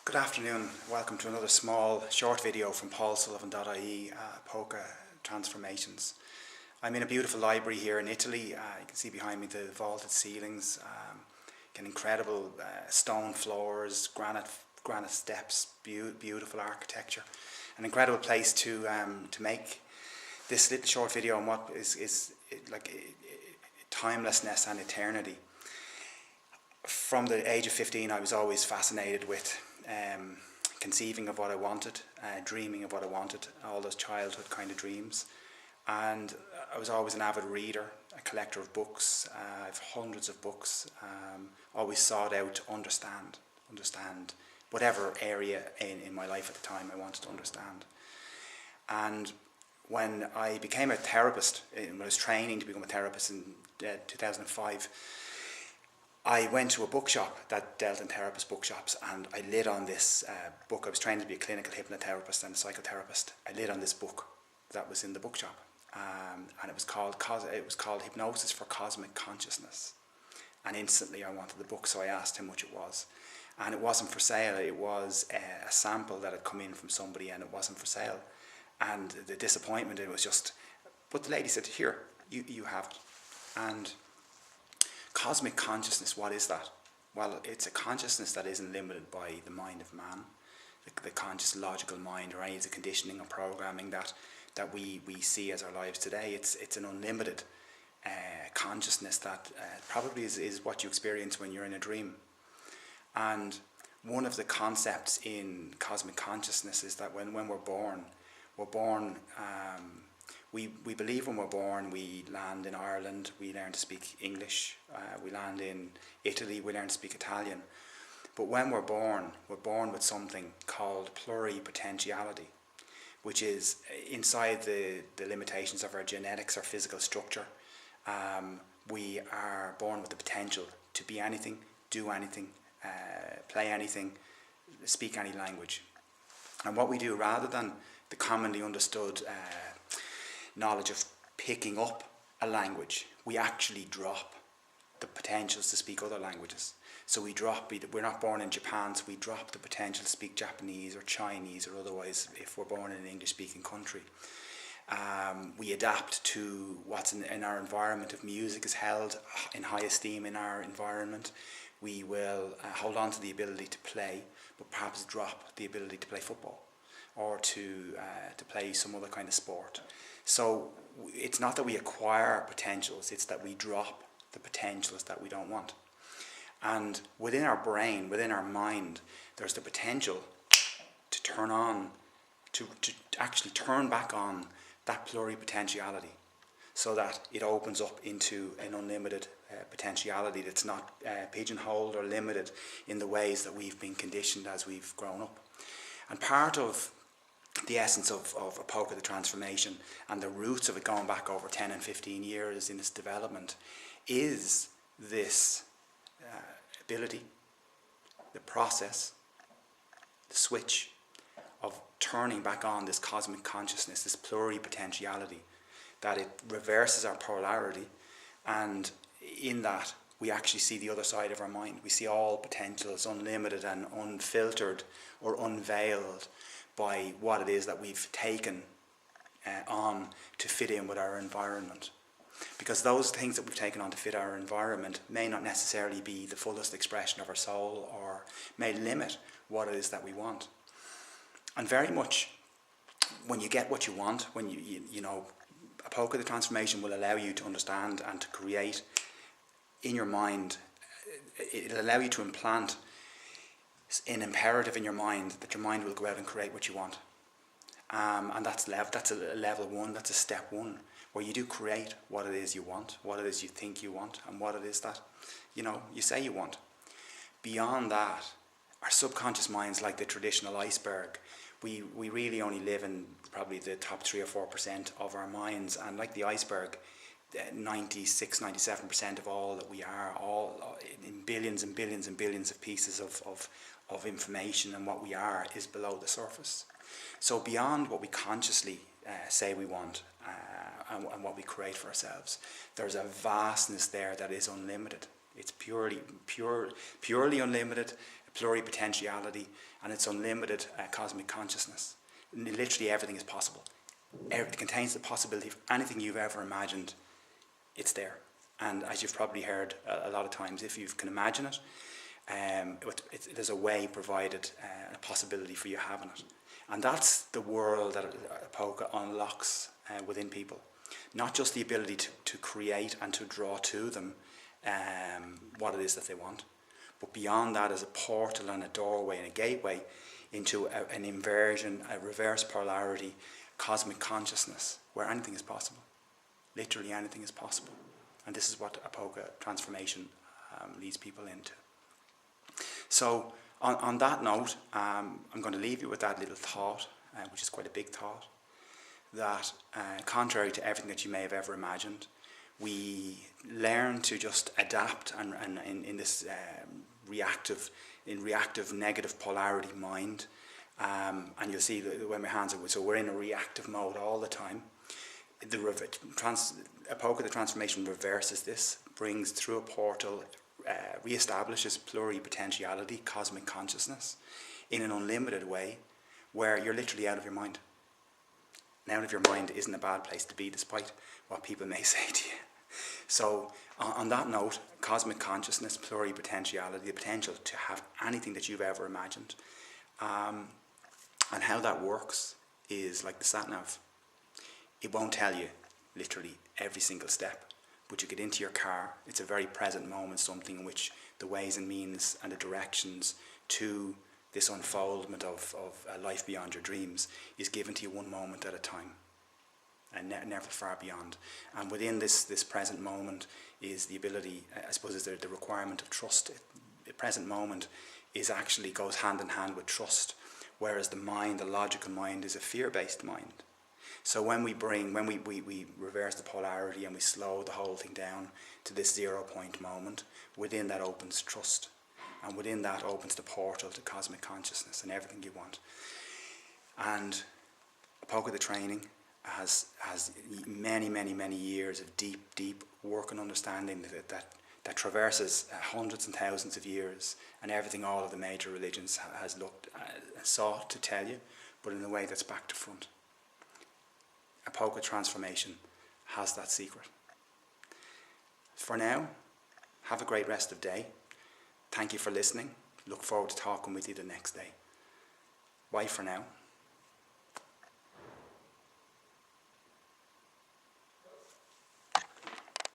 Good afternoon, welcome to another small short video from paulsullivan.ie, Polka Transformations. I'm in a beautiful library here in Italy. You can see behind me the vaulted ceilings, incredible stone floors, granite steps, beautiful architecture. An incredible place to make this little short video on what is like timelessness and eternity. From the age of 15 I was always fascinated with conceiving of what I wanted, dreaming of what I wanted, all those childhood kind of dreams. And I was always an avid reader, a collector of books. I have hundreds of books. Always sought out to understand whatever area in my life at the time I wanted to understand. And when I became a therapist, when I was training to become a therapist in 2005, I went to a bookshop that dealt in therapist bookshops, and I lit on this book. I was trained to be a clinical hypnotherapist and a psychotherapist. I lit on this book that was in the bookshop, and it was called Hypnosis for Cosmic Consciousness. And instantly I wanted the book, so I asked how much it was. And it wasn't for sale. It was a sample that had come in from somebody, and it wasn't for sale. And the disappointment, it was just, but the lady said, "Here, you have it." And cosmic consciousness, what is that? Well, it's a consciousness that isn't limited by the mind of man, the conscious logical mind, or any of the conditioning or programming that we see as our lives today. It's an unlimited consciousness that probably is what you experience when you're in a dream. And one of the concepts in cosmic consciousness is that when we're born, we believe when we're born, we land in Ireland, we learn to speak English. We land in Italy, we learn to speak Italian. But when we're born with something called pluripotentiality, which is inside the limitations of our genetics, our physical structure. We are born with the potential to be anything, do anything, play anything, speak any language. And what we do, rather than the commonly understood knowledge of picking up a language, we actually drop the potentials to speak other languages. So we're not born in Japan, so we drop the potential to speak Japanese or Chinese or otherwise if we're born in an English-speaking country. We adapt to what's in our environment. If music is held in high esteem in our environment, we will hold on to the ability to play, but perhaps drop the ability to play football or to play some other kind of sport. So it's not that we acquire potentials, it's that we drop the potentials that we don't want. And within our brain, within our mind, there's the potential to turn on, to actually turn back on that pluripotentiality, so that it opens up into an unlimited potentiality that's not pigeonholed or limited in the ways that we've been conditioned as we've grown up. And part of the essence of a polka, the transformation, and the roots of it going back over 10 and 15 years in its development is this ability, the process, the switch of turning back on this cosmic consciousness, this pluripotentiality, that it reverses our polarity, and in that we actually see the other side of our mind. We see all potentials unlimited and unfiltered or unveiled by what it is that we've taken on to fit in with our environment. Because those things that we've taken on to fit our environment may not necessarily be the fullest expression of our soul, or may limit what it is that we want. And very much when you get what you want, when you know, a polka, the transformation will allow you to understand and to create in your mind. It'll allow you to implant an imperative in your mind that your mind will go out and create what you want. And that's a level one, that's a step one, where you do create what it is you want, what it is you think you want, and what it is that, you say you want. Beyond that, our subconscious minds, like the traditional iceberg, we really only live in probably the top 3 or 4% of our minds, and like the iceberg, 96-97% of all that we are, all in billions and billions and billions of pieces of information, and what we are is below the surface. So beyond what we consciously say we want and what we create for ourselves, there's a vastness there that is unlimited. It's purely unlimited, pluripotentiality, and it's unlimited cosmic consciousness. Literally everything is possible. It contains the possibility of anything you've ever imagined. It's there. And as you've probably heard a lot of times, if you can imagine it, there's a way provided, a possibility for you having it. And that's the world that Apoka unlocks within people. Not just the ability to create and to draw to them what it is that they want, but beyond that is a portal and a doorway and a gateway into an inversion, a reverse polarity, cosmic consciousness, where anything is possible. Literally anything is possible. And this is what Apoka transformation leads people into. So on that note, I'm going to leave you with that little thought, which is quite a big thought, that contrary to everything that you may have ever imagined, we learn to just adapt and in this reactive negative polarity mind, and you'll see when my hands are, so we're in a reactive mode all the time. Apoka, the transformation, reverses this, brings through a portal, re-establishes pluripotentiality, cosmic consciousness, in an unlimited way, where you're literally out of your mind. And out of your mind isn't a bad place to be, despite what people may say to you. So, on that note, cosmic consciousness, pluripotentiality, the potential to have anything that you've ever imagined, and how that works is like the sat-nav. It won't tell you, literally, every single step. But you get into your car, it's a very present moment, something in which the ways and means and the directions to this unfoldment of a life beyond your dreams is given to you one moment at a time, and never far beyond. And within this present moment is the ability, I suppose, is the requirement of trust. The present moment actually goes hand in hand with trust, whereas the mind, the logical mind, is a fear-based mind. So when we reverse the polarity and we slow the whole thing down to this 0 point moment, within that opens trust. And within that opens the portal to cosmic consciousness and everything you want. And Apoka the training has many years of deep work and understanding that traverses hundreds and thousands of years, and everything all of the major religions has sought to tell you, but in a way that's back to front. Apoka transformation has that secret. For now, have a great rest of day. Thank you for listening. Look forward to talking with you the next day. Bye for now.